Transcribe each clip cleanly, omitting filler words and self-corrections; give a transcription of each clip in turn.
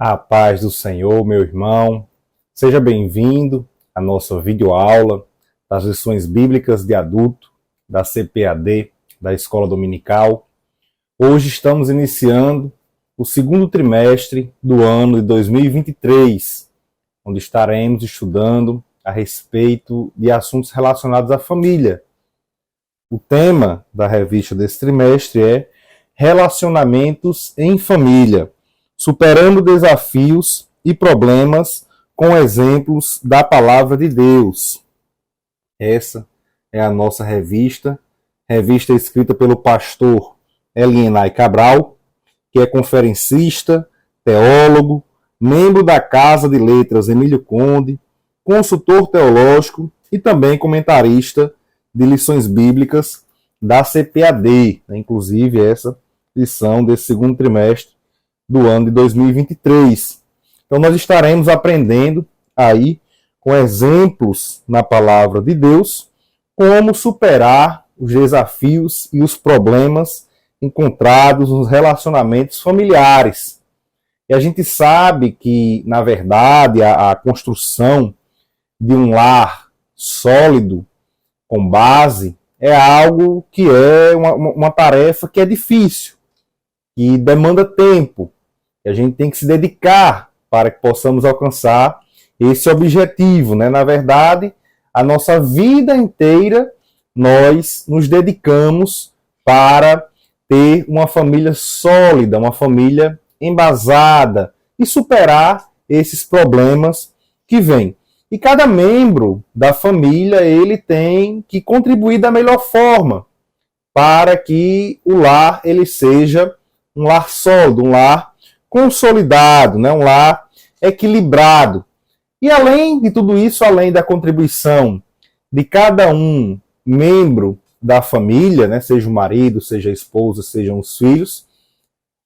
A paz do Senhor, meu irmão. Seja bem-vindo à nossa videoaula das lições bíblicas de adulto, da CPAD, da Escola Dominical. Hoje estamos iniciando o segundo trimestre do ano de 2023, onde estaremos estudando a respeito de assuntos relacionados à família. O tema da revista desse trimestre é Relacionamentos em Família, superando desafios e problemas com exemplos da Palavra de Deus. Essa é a nossa revista escrita pelo pastor Elienay Cabral, que é conferencista, teólogo, membro da Casa de Letras Emílio Conde, consultor teológico e também comentarista de lições bíblicas da CPAD, inclusive essa lição desse segundo trimestre do ano de 2023. Então nós estaremos aprendendo aí, com exemplos na palavra de Deus, como superar os desafios e os problemas encontrados nos relacionamentos familiares. E a gente sabe que, na verdade, a construção de um lar sólido, com base, é algo que é uma tarefa que é difícil, que demanda tempo. A gente tem que se dedicar para que possamos alcançar esse objetivo, né? Na verdade, a nossa vida inteira nós nos dedicamos para ter uma família sólida, uma família embasada e superar esses problemas que vêm. E cada membro da família, ele tem que contribuir da melhor forma para que o lar ele seja um lar sólido, um lar consolidado, né? Um lar equilibrado. E além de tudo isso, além da contribuição de cada um membro da família, né? Seja o marido, seja a esposa, sejam os filhos,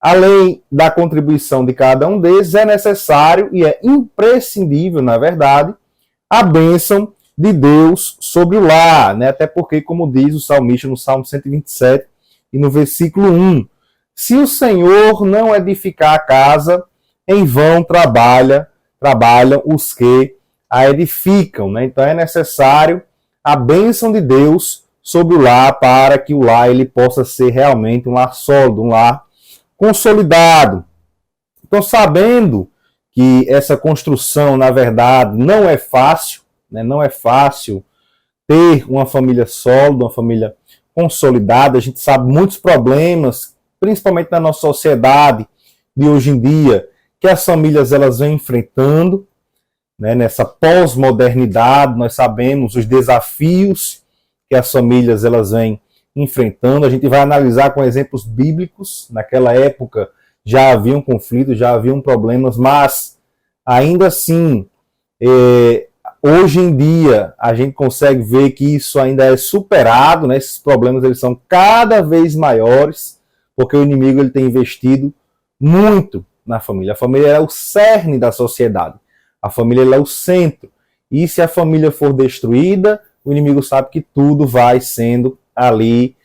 além da contribuição de cada um deles, é necessário e é imprescindível, na verdade, a bênção de Deus sobre o lar, né? Até porque, como diz o salmista no Salmo 127 e no versículo 1, se o Senhor não edificar a casa, em vão trabalham os que a edificam, né? Então é necessário a bênção de Deus sobre o lar para que o lar ele possa ser realmente um lar sólido, um lar consolidado. Então, sabendo que essa construção, na verdade, não é fácil, né? Não é fácil ter uma família sólida, uma família consolidada. A gente sabe muitos problemas, principalmente na nossa sociedade de hoje em dia, que as famílias elas vêm enfrentando, né? Nessa pós-modernidade, nós sabemos os desafios que as famílias elas vêm enfrentando. A gente vai analisar com exemplos bíblicos. Naquela época já haviam conflitos, já haviam problemas, mas ainda assim, hoje em dia, a gente consegue ver que isso ainda é superado, né? Esses problemas eles são cada vez maiores, porque o inimigo ele tem investido muito na família. A família é o cerne da sociedade. A família é o centro. E se a família for destruída, o inimigo sabe que tudo vai sendo ali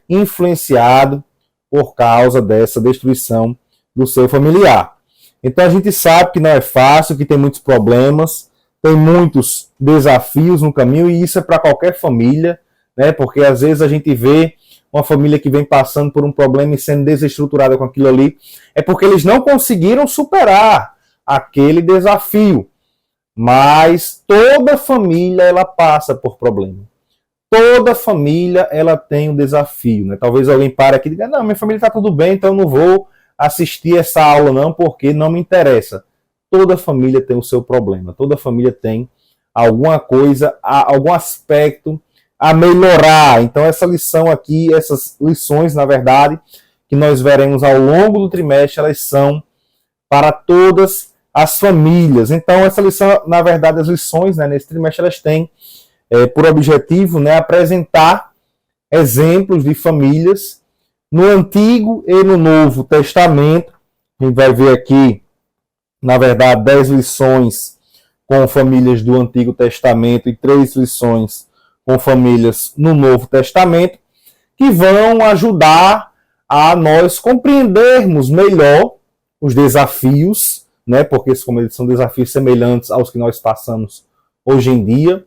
influenciado por causa dessa destruição do seu familiar. Então a gente sabe que não é fácil, que tem muitos problemas, tem muitos desafios no caminho, e isso é para qualquer família, né? Porque às vezes a gente vê uma família que vem passando por um problema e sendo desestruturada com aquilo ali, é porque eles não conseguiram superar aquele desafio. Mas toda família ela passa por problema. Toda família ela tem um desafio, né? Talvez alguém pare aqui e diga, não, minha família está tudo bem, então eu não vou assistir essa aula não, porque não me interessa. Toda família tem o seu problema, toda família tem alguma coisa, algum aspecto a melhorar. Então essa lição aqui, essas lições, na verdade, que nós veremos ao longo do trimestre, elas são para todas as famílias. Então essa lição, na verdade, as lições, né, nesse trimestre, elas têm por objetivo, né, apresentar exemplos de famílias no Antigo e no Novo Testamento. A gente vai ver aqui, na verdade, 10 lições com famílias do Antigo Testamento e 3 lições com famílias no Novo Testamento, que vão ajudar a nós compreendermos melhor os desafios, né? Porque como eles são desafios semelhantes aos que nós passamos hoje em dia,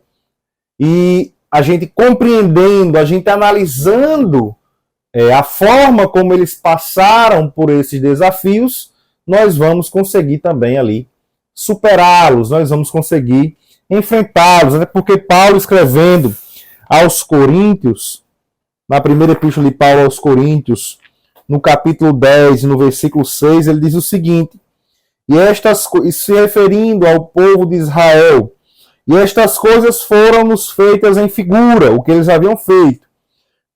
e a gente compreendendo, a gente analisando a forma como eles passaram por esses desafios, nós vamos conseguir também ali superá-los, nós vamos conseguir enfrentá-los, até porque Paulo escrevendo aos Coríntios, na primeira epístola de Paulo aos Coríntios, no capítulo 10, no versículo 6, ele diz o seguinte: e se referindo ao povo de Israel, e estas coisas foram-nos feitas em figura, o que eles haviam feito,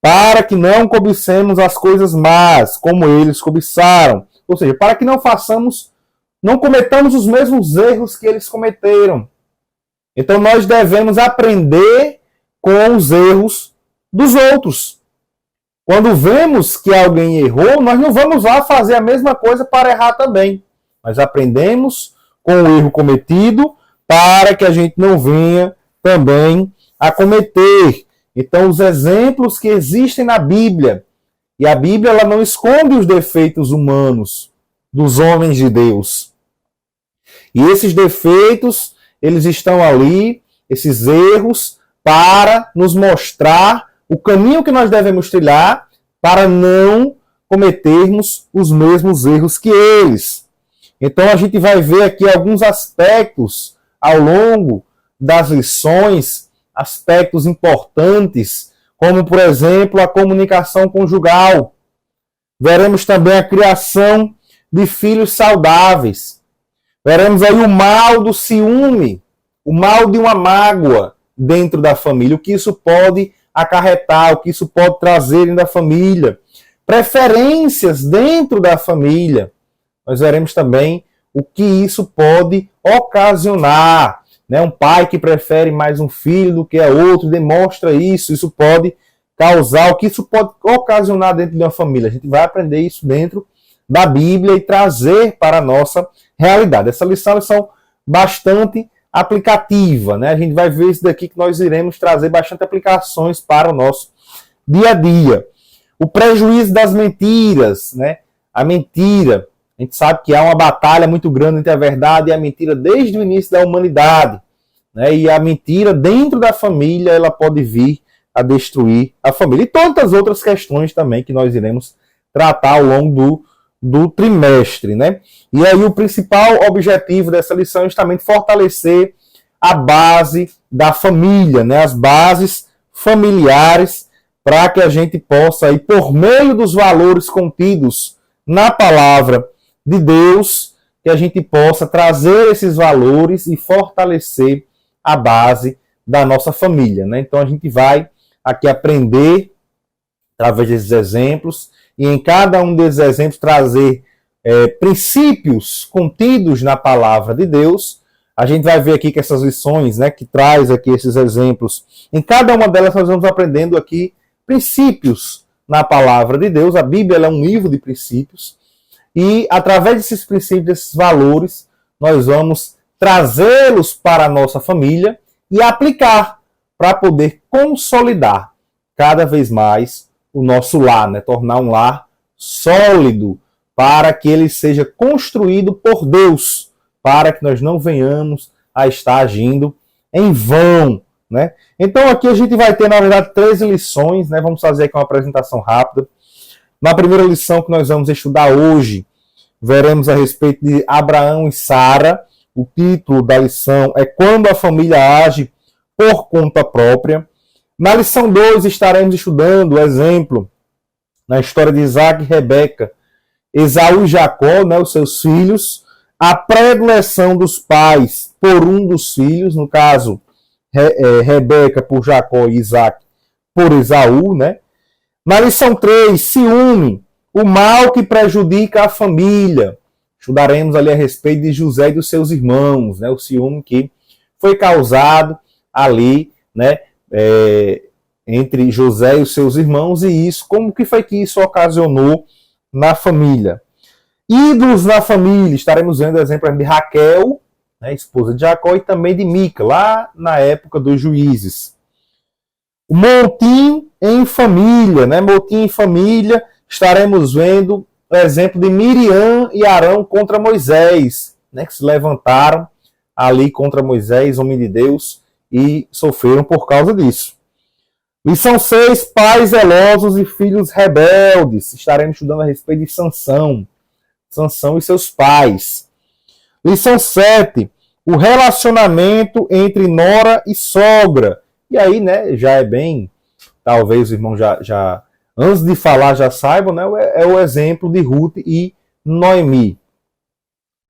para que não cobicemos as coisas más, como eles cobiçaram. Ou seja, para que não cometamos os mesmos erros que eles cometeram. Então nós devemos aprender com os erros dos outros. Quando vemos que alguém errou, nós não vamos lá fazer a mesma coisa para errar também. Nós aprendemos com o erro cometido para que a gente não venha também a cometer. Então, os exemplos que existem na Bíblia, e a Bíblia ela não esconde os defeitos humanos dos homens de Deus. E esses defeitos, eles estão ali, esses erros, para nos mostrar o caminho que nós devemos trilhar para não cometermos os mesmos erros que eles. Então, a gente vai ver aqui alguns aspectos ao longo das lições, aspectos importantes, como, por exemplo, a comunicação conjugal. Veremos também a criação de filhos saudáveis. Veremos aí o mal do ciúme, o mal de uma mágoa dentro da família, o que isso pode acarretar, o que isso pode trazer dentro da família. Preferências dentro da família. Nós veremos também o que isso pode ocasionar. Né? Um pai que prefere mais um filho do que a outro, demonstra isso. Isso pode causar, o que isso pode ocasionar dentro de uma família. A gente vai aprender isso dentro da Bíblia e trazer para a nossa realidade. Essa lição é uma lição bastante aplicativa. Né? A gente vai ver isso daqui que nós iremos trazer bastante aplicações para o nosso dia a dia. O prejuízo das mentiras. Né? A mentira. A gente sabe que há uma batalha muito grande entre a verdade e a mentira desde o início da humanidade. Né? E a mentira dentro da família, ela pode vir a destruir a família. E tantas outras questões também que nós iremos tratar ao longo do trimestre. Né? E aí o principal objetivo dessa lição é justamente fortalecer a base da família, né? As bases familiares, para que a gente possa, aí, por meio dos valores contidos na palavra de Deus, que a gente possa trazer esses valores e fortalecer a base da nossa família. Né? Então a gente vai aqui aprender através desses exemplos e em cada um desses exemplos trazer princípios contidos na palavra de Deus. A gente vai ver aqui que essas lições, né, que traz aqui esses exemplos, em cada uma delas nós vamos aprendendo aqui princípios na palavra de Deus. A Bíblia ela é um livro de princípios. E, através desses princípios, desses valores, nós vamos trazê-los para a nossa família e aplicar para poder consolidar cada vez mais o nosso lar, né? Tornar um lar sólido para que ele seja construído por Deus, para que nós não venhamos a estar agindo em vão. Né? Então, aqui a gente vai ter, na verdade, 13 lições. Né? Vamos fazer aqui uma apresentação rápida. Na primeira lição que nós vamos estudar hoje, veremos a respeito de Abraão e Sara. O título da lição é Quando a Família Age por Conta Própria. Na lição 2 estaremos estudando o exemplo na história de Isaac e Rebeca, Esaú e Jacó, né, os seus filhos, a predileção dos pais por um dos filhos, no caso, Rebeca por Jacó e Isaac por Esaú, né? Na lição 3, ciúme, o mal que prejudica a família. Estudaremos ali a respeito de José e dos seus irmãos, né? O ciúme que foi causado ali, né? Entre José e os seus irmãos, e isso, como que foi que isso ocasionou na família. Ídolos na família, estaremos vendo o exemplo de Raquel, né, esposa de Jacó, e também de Mica, lá na época dos juízes. Motim em família, né? Motim em família, estaremos vendo o exemplo de Miriam e Arão contra Moisés, né, que se levantaram ali contra Moisés, homem de Deus, e sofreram por causa disso. Lição 6, pais zelosos e filhos rebeldes. Estaremos estudando a respeito de Sansão e seus pais. Lição 7, o relacionamento entre nora e sogra. E aí, né, já é bem, talvez os irmãos já antes de falar já saibam, né, é o exemplo de Ruth e Noemi.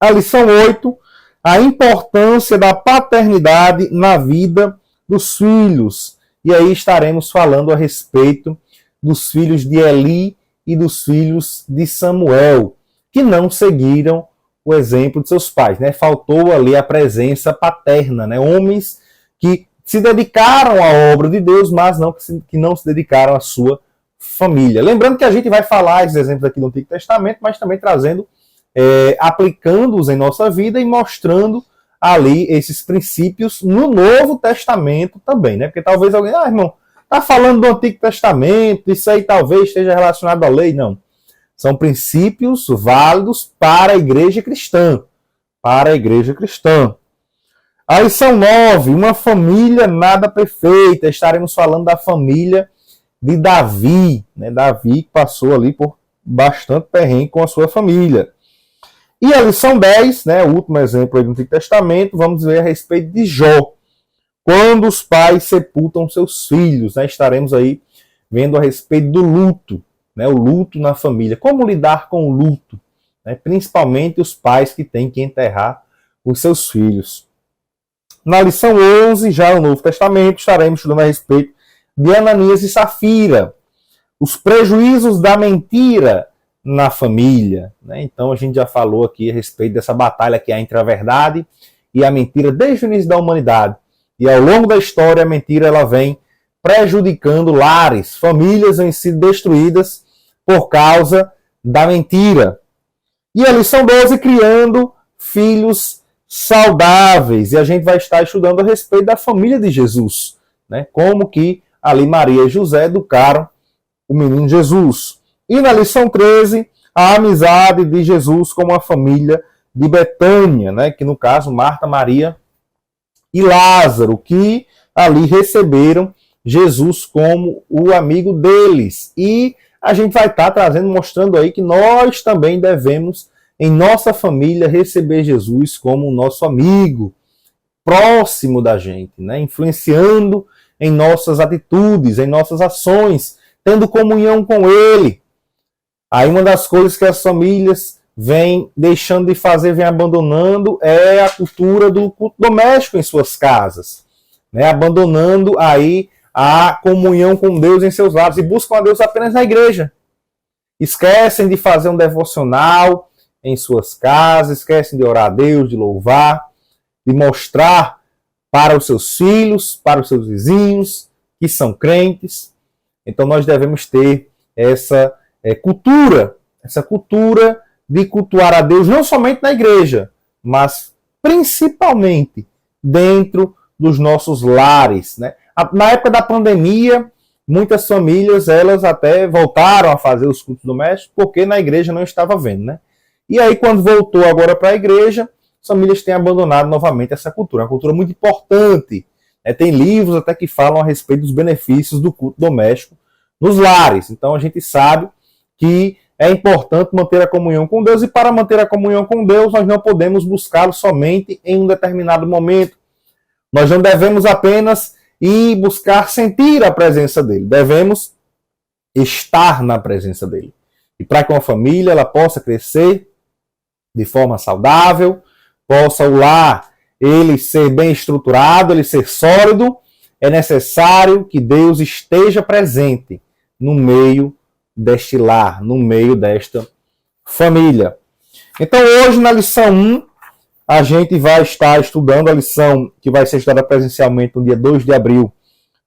A lição 8, a importância da paternidade na vida dos filhos. E aí estaremos falando a respeito dos filhos de Eli e dos filhos de Samuel, que não seguiram o exemplo de seus pais, né? Faltou ali a presença paterna, né? Homens que se dedicaram à obra de Deus, mas que não se dedicaram à sua família. Lembrando que a gente vai falar esses exemplos aqui do Antigo Testamento, mas também trazendo, aplicando-os em nossa vida e mostrando ali esses princípios no Novo Testamento também, né? Porque talvez alguém, irmão, tá falando do Antigo Testamento, isso aí talvez esteja relacionado à lei. Não. São princípios válidos para a igreja cristã. Para a igreja cristã. A lição 9, uma família nada perfeita. Estaremos falando da família de Davi, né? Davi que passou ali por bastante perrengue com a sua família. E a lição 10, né, o último exemplo aí do Antigo Testamento, vamos ver a respeito de Jó. Quando os pais sepultam seus filhos, né, estaremos aí vendo a respeito do luto, né, o luto na família. Como lidar com o luto, né, principalmente os pais que têm que enterrar os seus filhos. Na lição 11, já no Novo Testamento, estaremos estudando a respeito de Ananias e Safira, os prejuízos da mentira na família, né? Então a gente já falou aqui a respeito dessa batalha que há entre a verdade e a mentira desde o início da humanidade. E ao longo da história a mentira ela vem prejudicando lares, famílias vêm sido destruídas por causa da mentira. E a lição 12, criando filhos saudáveis. E a gente vai estar estudando a respeito da família de Jesus, né? Como que ali Maria e José educaram o menino Jesus. E na lição 13, a amizade de Jesus com a família de Betânia, né? Que no caso Marta, Maria e Lázaro, que ali receberam Jesus como o amigo deles. E a gente vai estar trazendo, mostrando aí que nós também devemos, em nossa família, receber Jesus como o nosso amigo, próximo da gente, né? Influenciando em nossas atitudes, em nossas ações, tendo comunhão com Ele. Aí uma das coisas que as famílias vêm deixando de fazer, vêm abandonando, é a cultura do culto doméstico em suas casas, né? Abandonando aí a comunhão com Deus em seus lares e buscam a Deus apenas na igreja. Esquecem de fazer um devocional em suas casas, esquecem de orar a Deus, de louvar, de mostrar para os seus filhos, para os seus vizinhos, que são crentes. Então nós devemos ter essa cultura de cultuar a Deus, não somente na igreja, mas principalmente dentro dos nossos lares, né? Na época da pandemia, muitas famílias elas até voltaram a fazer os cultos domésticos porque na igreja não estava vendo, né? E aí quando voltou agora para a igreja, as famílias têm abandonado novamente essa cultura, uma cultura muito importante. Tem livros até que falam a respeito dos benefícios do culto doméstico nos lares. Então a gente sabe que é importante manter a comunhão com Deus, e para manter a comunhão com Deus, nós não podemos buscá-lo somente em um determinado momento. Nós não devemos apenas ir buscar sentir a presença dele, devemos estar na presença dele. E para que uma família ela possa crescer de forma saudável, possa o lar ele ser bem estruturado, ele ser sólido, é necessário que Deus esteja presente no meio deste lar, no meio desta família. Então hoje na lição 1, a gente vai estar estudando a lição que vai ser estudada presencialmente no dia 2 de abril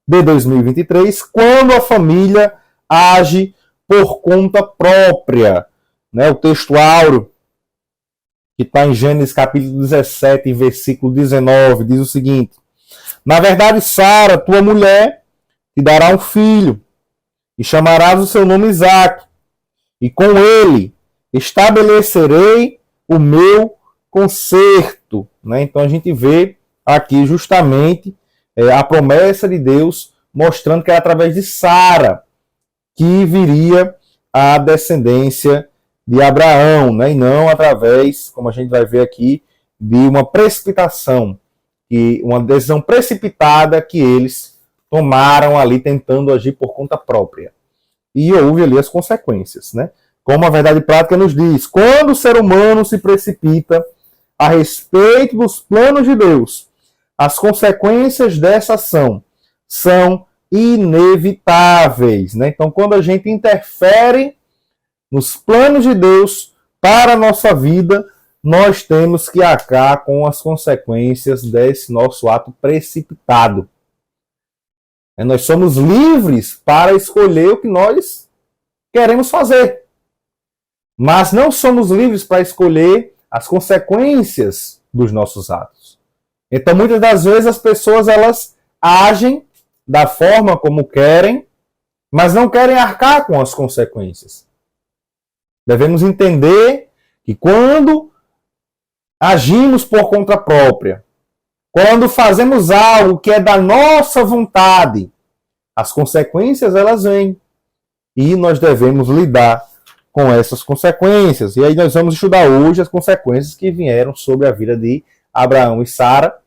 de 2023, quando a família age por conta própria. Né? O texto áureo, que está em Gênesis capítulo 17, versículo 19, diz o seguinte: na verdade, Sara, tua mulher, te dará um filho, e chamarás o seu nome Isaque, e com ele estabelecerei o meu conserto. Né? Então a gente vê aqui justamente a promessa de Deus mostrando que era através de Sara que viria a descendência de Abraão, né? E não através, como a gente vai ver aqui, de uma precipitação, e uma decisão precipitada que eles tomaram ali tentando agir por conta própria. E houve ali as consequências, né? Como a verdade prática nos diz, quando o ser humano se precipita a respeito dos planos de Deus, as consequências dessa ação são inevitáveis, né? Então, quando a gente interfere nos planos de Deus para a nossa vida, nós temos que arcar com as consequências desse nosso ato precipitado. Nós somos livres para escolher o que nós queremos fazer, mas não somos livres para escolher as consequências dos nossos atos. Então, muitas das vezes as pessoas elas agem da forma como querem, mas não querem arcar com as consequências. Devemos entender que quando agimos por conta própria, quando fazemos algo que é da nossa vontade, as consequências elas vêm. E nós devemos lidar com essas consequências. E aí nós vamos estudar hoje as consequências que vieram sobre a vida de Abraão e Sara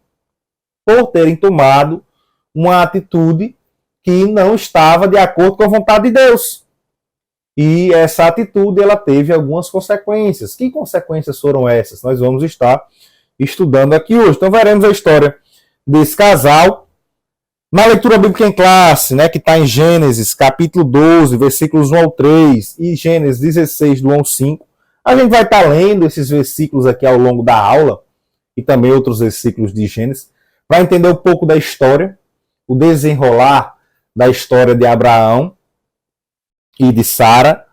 por terem tomado uma atitude que não estava de acordo com a vontade de Deus. E essa atitude ela teve algumas consequências. Que consequências foram essas? Nós vamos estar estudando aqui hoje. Então veremos a história desse casal na leitura bíblica em classe, né, que está em Gênesis capítulo 12, versículos 1 ao 3 e Gênesis 16, do 1 ao 5. A gente vai estar lendo esses versículos aqui ao longo da aula e também outros versículos de Gênesis para entender um pouco da história, o desenrolar da história de Abraão e de Sara,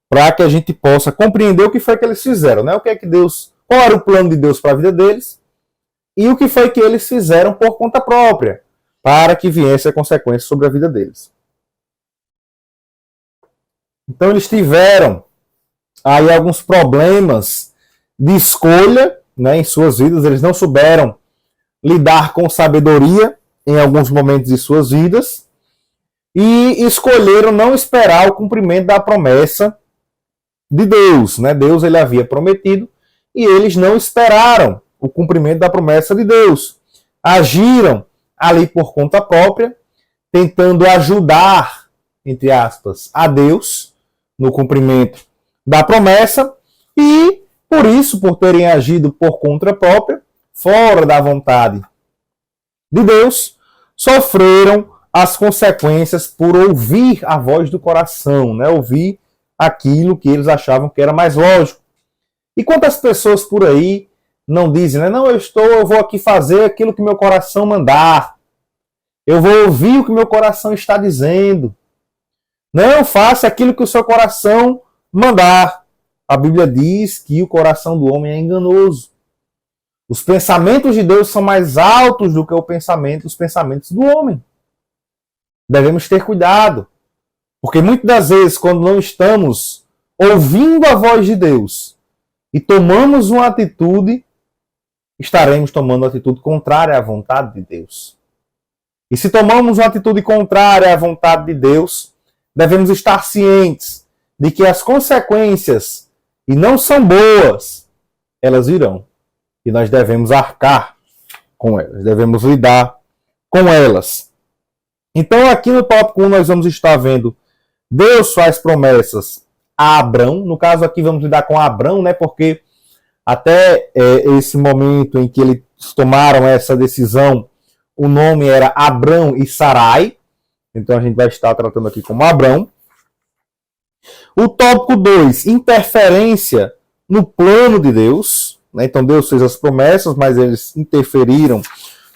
para que a gente possa compreender o que foi que eles fizeram, né? O que é que Deus, qual era o plano de Deus para a vida deles e o que foi que eles fizeram por conta própria, para que viesse a consequência sobre a vida deles. Então eles tiveram aí alguns problemas de escolha, né, em suas vidas, eles não souberam lidar com sabedoria em alguns momentos de suas vidas e escolheram não esperar o cumprimento da promessa de Deus, né? Deus ele havia prometido e eles não esperaram o cumprimento da promessa de Deus. Agiram ali por conta própria, tentando ajudar, entre aspas, a Deus no cumprimento da promessa e, por isso, por terem agido por conta própria, fora da vontade de Deus, sofreram as consequências por ouvir a voz do coração, né? Ouvir aquilo que eles achavam que era mais lógico. E quantas pessoas por aí não dizem, né? Não, eu vou aqui fazer aquilo que meu coração mandar. Eu vou ouvir o que meu coração está dizendo. Não, faça aquilo que o seu coração mandar. A Bíblia diz que o coração do homem é enganoso. Os pensamentos de Deus são mais altos do que os pensamentos do homem. Devemos ter cuidado. Porque muitas das vezes, quando não estamos ouvindo a voz de Deus e tomamos uma atitude, estaremos tomando uma atitude contrária à vontade de Deus. E se tomamos uma atitude contrária à vontade de Deus, devemos estar cientes de que as consequências, e não são boas, elas virão. E nós devemos arcar com elas, devemos lidar com elas. Então aqui no tópico 1 nós vamos estar vendo Deus faz promessas a Abrão. No caso aqui vamos lidar com Abrão, né? Porque até esse momento em que eles tomaram essa decisão, o nome era Abrão e Sarai. Então a gente vai estar tratando aqui como Abrão. O tópico 2, interferência no plano de Deus. Né? Então Deus fez as promessas, mas eles interferiram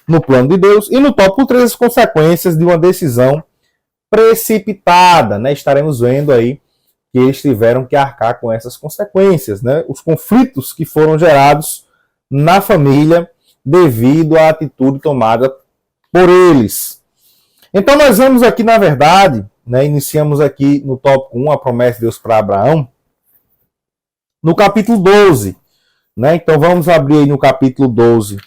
no plano de Deus. E no tópico 3, as consequências de uma decisão precipitada. Né? Estaremos vendo aí que eles tiveram que arcar com essas consequências. Né? Os conflitos que foram gerados na família devido à atitude tomada por eles. Então nós vemos aqui, na verdade, né, iniciamos aqui no tópico 1 a promessa de Deus para Abraão, no capítulo 12. Né? Então vamos abrir aí no capítulo 12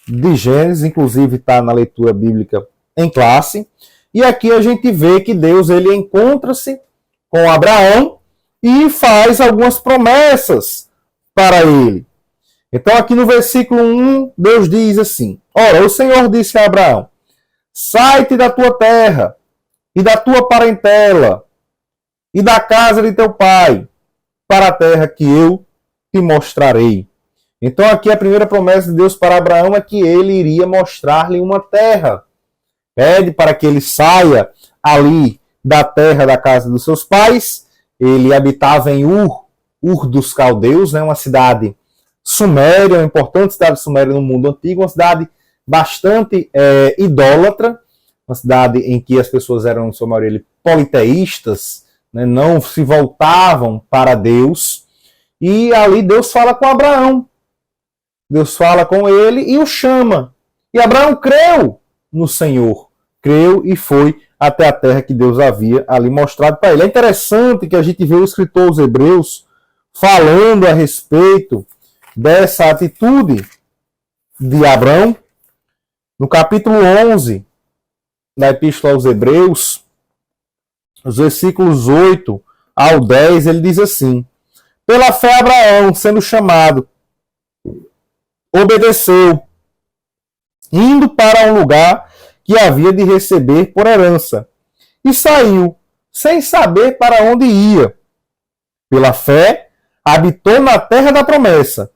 de Gênesis, inclusive está na leitura bíblica em classe. E aqui a gente vê que Deus ele encontra-se com Abraão e faz algumas promessas para ele. Então aqui no versículo 1, Deus diz assim: Ora, o Senhor disse a Abraão: Sai-te da tua terra e da tua parentela e da casa de teu pai, para a terra que eu te mostrarei. Então aqui a primeira promessa de Deus para Abraão é que ele iria mostrar-lhe uma terra. Pede para que ele saia ali da terra da casa dos seus pais. Ele habitava em Ur dos Caldeus, né, uma cidade suméria, uma importante cidade suméria no mundo antigo, uma cidade bastante idólatra, uma cidade em que as pessoas eram, em sua maioria, politeístas, né, não se voltavam para Deus. E ali Deus fala com Abraão. Deus fala com ele e o chama. E Abraão creu no Senhor. Creu e foi até a terra que Deus havia ali mostrado para ele. É interessante que a gente vê o escritor aos Hebreus falando a respeito dessa atitude de Abraão. No capítulo 11 da Epístola aos Hebreus, os versículos 8 ao 10, ele diz assim: Pela fé Abraão, sendo chamado, obedeceu, indo para um lugar que havia de receber por herança, e saiu, sem saber para onde ia. Pela fé, habitou na terra da promessa,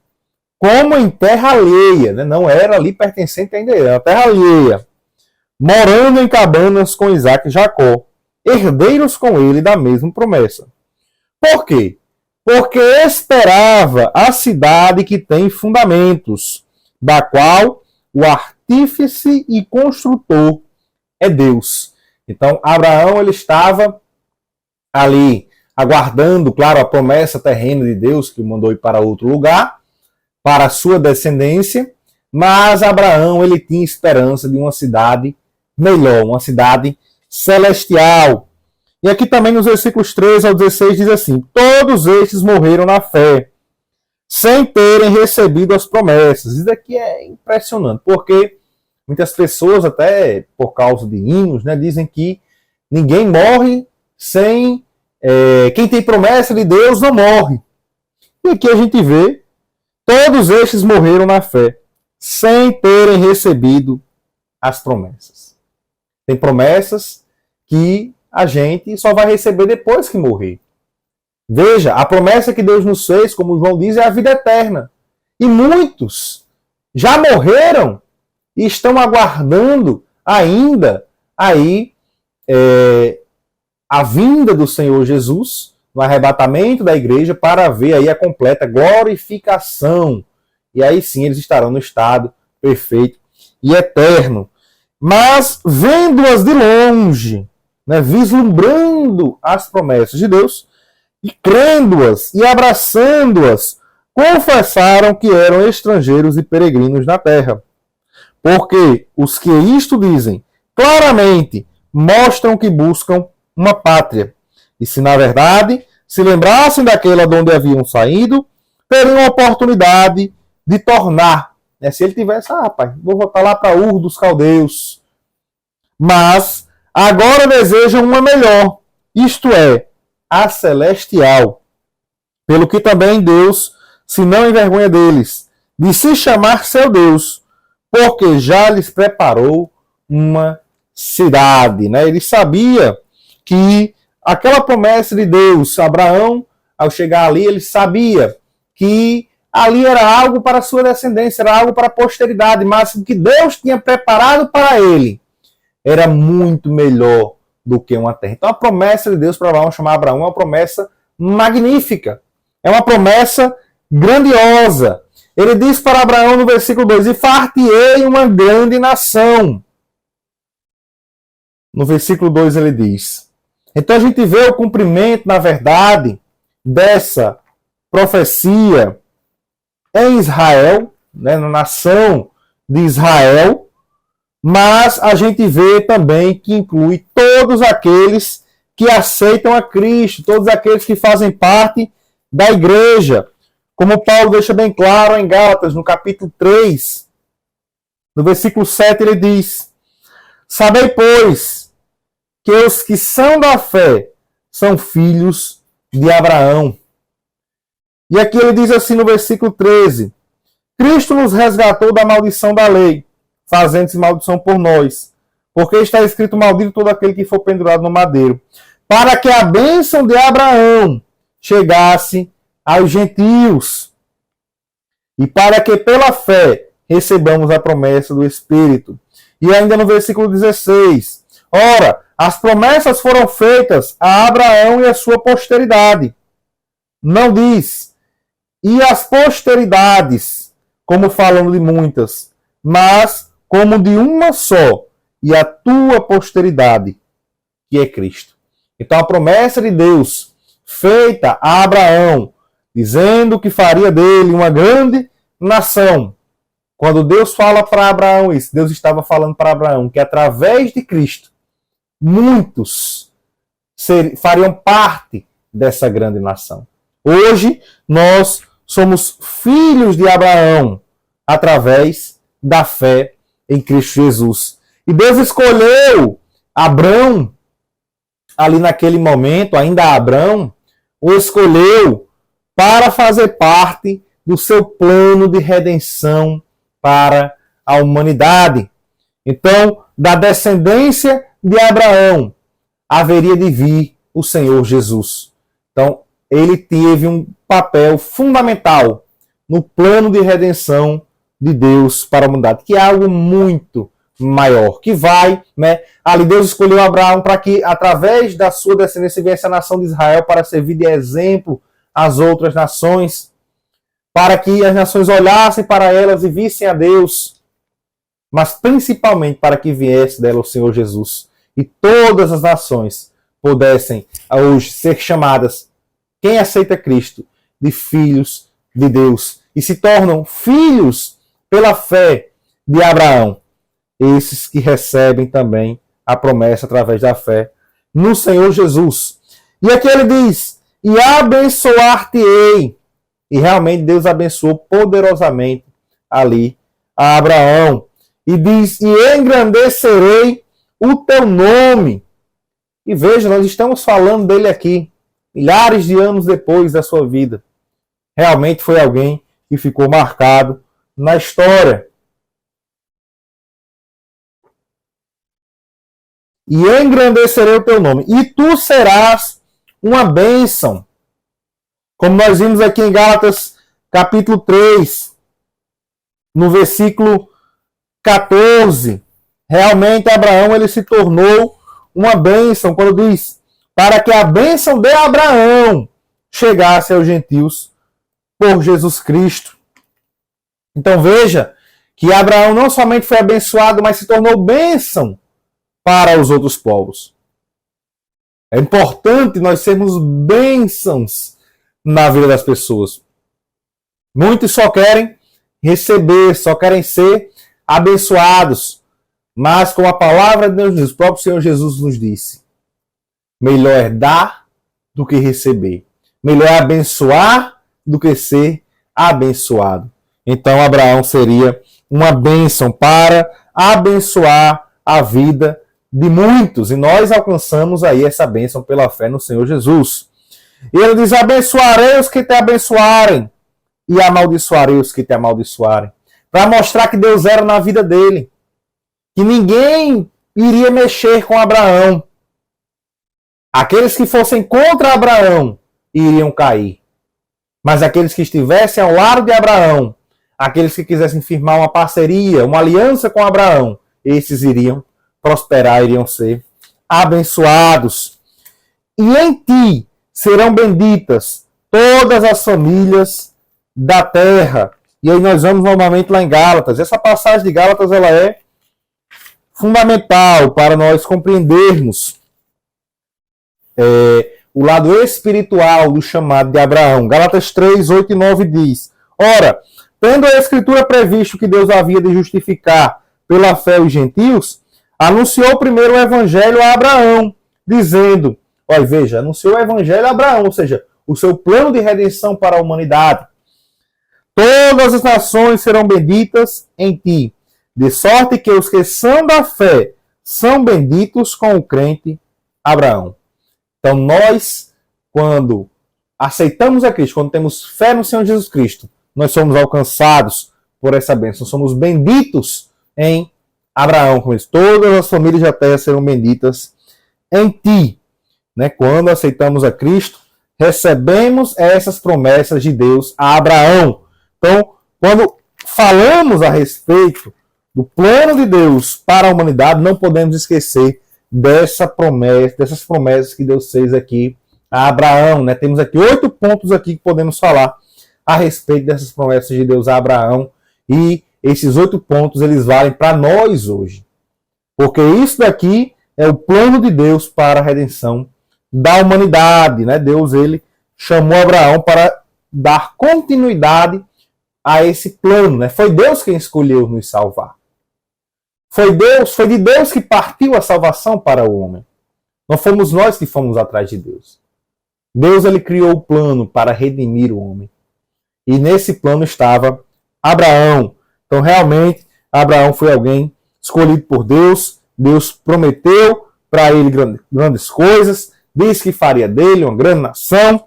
como em terra alheia, né? Não era ali pertencente ainda, era terra alheia, morando em cabanas com Isaque e Jacó, herdeiros com ele da mesma promessa. Por quê? Porque esperava a cidade que tem fundamentos, da qual o artífice e construtor é Deus. Então, Abraão ele estava ali aguardando, claro, a promessa terrena de Deus, que o mandou ir para outro lugar, para a sua descendência, mas Abraão ele tinha esperança de uma cidade melhor, uma cidade celestial. E aqui também nos versículos 13 ao 16 diz assim: Todos estes morreram na fé, sem terem recebido as promessas. Isso aqui é impressionante, porque muitas pessoas, até por causa de hinos, né, dizem que ninguém morre sem... quem tem promessa de Deus não morre. E aqui a gente vê, todos estes morreram na fé, sem terem recebido as promessas. Tem promessas que a gente só vai receber depois que morrer. Veja, a promessa que Deus nos fez, como João diz, é a vida eterna. E muitos já morreram e estão aguardando ainda aí a vinda do Senhor Jesus no arrebatamento da igreja para ver aí a completa glorificação. E aí sim eles estarão no estado perfeito e eterno. Mas vendo-as de longe, né, vislumbrando as promessas de Deus, e crendo-as e abraçando-as, confessaram que eram estrangeiros e peregrinos na terra. Porque os que isto dizem, claramente mostram que buscam uma pátria. E se na verdade se lembrassem daquela de onde haviam saído, teriam a oportunidade de tornar. Né? Se ele tivesse, rapaz, vou voltar lá para Ur dos Caldeus. Mas agora desejam uma melhor, isto é, a celestial. Pelo que também Deus se não envergonha deles, de se chamar seu Deus, porque já lhes preparou uma cidade. Né? Ele sabia que aquela promessa de Deus, Abraão, ao chegar ali, ele sabia que ali era algo para a sua descendência, era algo para a posteridade, mas o que Deus tinha preparado para ele era muito melhor do que uma terra. Então a promessa de Deus para Abraão, chamar Abraão, é uma promessa magnífica. É uma promessa grandiosa. Ele diz para Abraão no versículo 2, e far-te-ei uma grande nação. No versículo 2 ele diz. Então a gente vê o cumprimento, na verdade, dessa profecia em Israel, né, na nação de Israel, mas a gente vê também que inclui todos aqueles que aceitam a Cristo, todos aqueles que fazem parte da igreja. Como Paulo deixa bem claro em Gálatas, no capítulo 3, no versículo 7, ele diz: sabei, pois, que os que são da fé são filhos de Abraão. E aqui ele diz assim no versículo 13: Cristo nos resgatou da maldição da lei, fazendo-se maldição por nós, porque está escrito: maldito todo aquele que for pendurado no madeiro, para que a bênção de Abraão chegasse aos gentios, e para que pela fé recebamos a promessa do Espírito. E ainda no versículo 16: ora, as promessas foram feitas a Abraão e a sua posteridade. Não diz, e as posteridades, como falando de muitas, mas como de uma só, e a tua posteridade, que é Cristo. Então a promessa de Deus, feita a Abraão, dizendo que faria dele uma grande nação. Quando Deus fala para Abraão isso, Deus estava falando para Abraão que através de Cristo, muitos fariam parte dessa grande nação. Hoje, nós somos filhos de Abraão através da fé em Cristo Jesus. E Deus escolheu Abrão, ali naquele momento, ainda Abrão, o escolheu para fazer parte do seu plano de redenção para a humanidade. Então, da descendência de Abraão, haveria de vir o Senhor Jesus. Então, ele teve um papel fundamental no plano de redenção de Deus para a humanidade, que é algo muito maior, que vai, ali Deus escolheu Abraão para que, através da sua descendência, viesse a nação de Israel para servir de exemplo às outras nações, para que as nações olhassem para elas e vissem a Deus, mas principalmente para que viesse dela o Senhor Jesus, e todas as nações pudessem hoje ser chamadas, quem aceita Cristo, de filhos de Deus, e se tornam filhos pela fé de Abraão, esses que recebem também a promessa através da fé no Senhor Jesus. E aqui ele diz, e abençoar-te-ei. E realmente Deus abençoou poderosamente ali a Abraão. E diz, e engrandecerei o teu nome. E veja, nós estamos falando dele aqui, milhares de anos depois da sua vida. Realmente foi alguém que ficou marcado na história. E engrandecerei o teu nome. E tu serás uma bênção. Como nós vimos aqui em Gálatas, capítulo 3, no versículo 14. Realmente Abraão ele se tornou uma bênção, quando diz, para que a bênção de Abraão chegasse aos gentios por Jesus Cristo. Então veja que Abraão não somente foi abençoado, mas se tornou bênção para os outros povos. É importante nós sermos bênçãos na vida das pessoas. Muitos só querem receber, só querem ser abençoados. Mas como a palavra de Deus, o próprio Senhor Jesus nos disse, melhor é dar do que receber. Melhor é abençoar do que ser abençoado. Então Abraão seria uma bênção para abençoar a vida de muitos. E nós alcançamos aí essa bênção pela fé no Senhor Jesus. E ele diz, abençoarei os que te abençoarem e amaldiçoarei os que te amaldiçoarem. Para mostrar que Deus era na vida dele. Que ninguém iria mexer com Abraão. Aqueles que fossem contra Abraão iriam cair. Mas aqueles que estivessem ao lado de Abraão, aqueles que quisessem firmar uma parceria, uma aliança com Abraão, esses iriam prosperar, iriam ser abençoados. E em ti serão benditas todas as famílias da terra. E aí nós vamos novamente lá em Gálatas. Essa passagem de Gálatas ela é fundamental para nós compreendermos o lado espiritual do chamado de Abraão. Gálatas 3, 8 e 9 diz, ora, tendo a Escritura previsto que Deus havia de justificar pela fé os gentios, anunciou primeiro o Evangelho a Abraão, dizendo, olha, veja, anunciou o Evangelho a Abraão, ou seja, o seu plano de redenção para a humanidade. Todas as nações serão benditas em ti, de sorte que os que são da fé são benditos com o crente Abraão. Então nós, quando aceitamos a Cristo, quando temos fé no Senhor Jesus Cristo, nós somos alcançados por essa bênção, somos benditos em Abraão. Com isso, todas as famílias da terra serão benditas em ti. Né? Quando aceitamos a Cristo, recebemos essas promessas de Deus a Abraão. Então, quando falamos a respeito do plano de Deus para a humanidade, não podemos esquecer dessas promessas que Deus fez aqui a Abraão. Né? Temos aqui 8 pontos aqui que podemos falar a respeito dessas promessas de Deus a Abraão. E esses 8 pontos, eles valem para nós hoje. Porque isso daqui é o plano de Deus para a redenção da humanidade. Né? Deus, ele chamou Abraão para dar continuidade a esse plano. Né? Foi Deus quem escolheu nos salvar. Foi de Deus que partiu a salvação para o homem. Não fomos nós que fomos atrás de Deus. Deus, ele criou o plano para redimir o homem. E nesse plano estava Abraão. Então, realmente, Abraão foi alguém escolhido por Deus. Deus prometeu para ele grandes coisas. Disse que faria dele uma grande nação.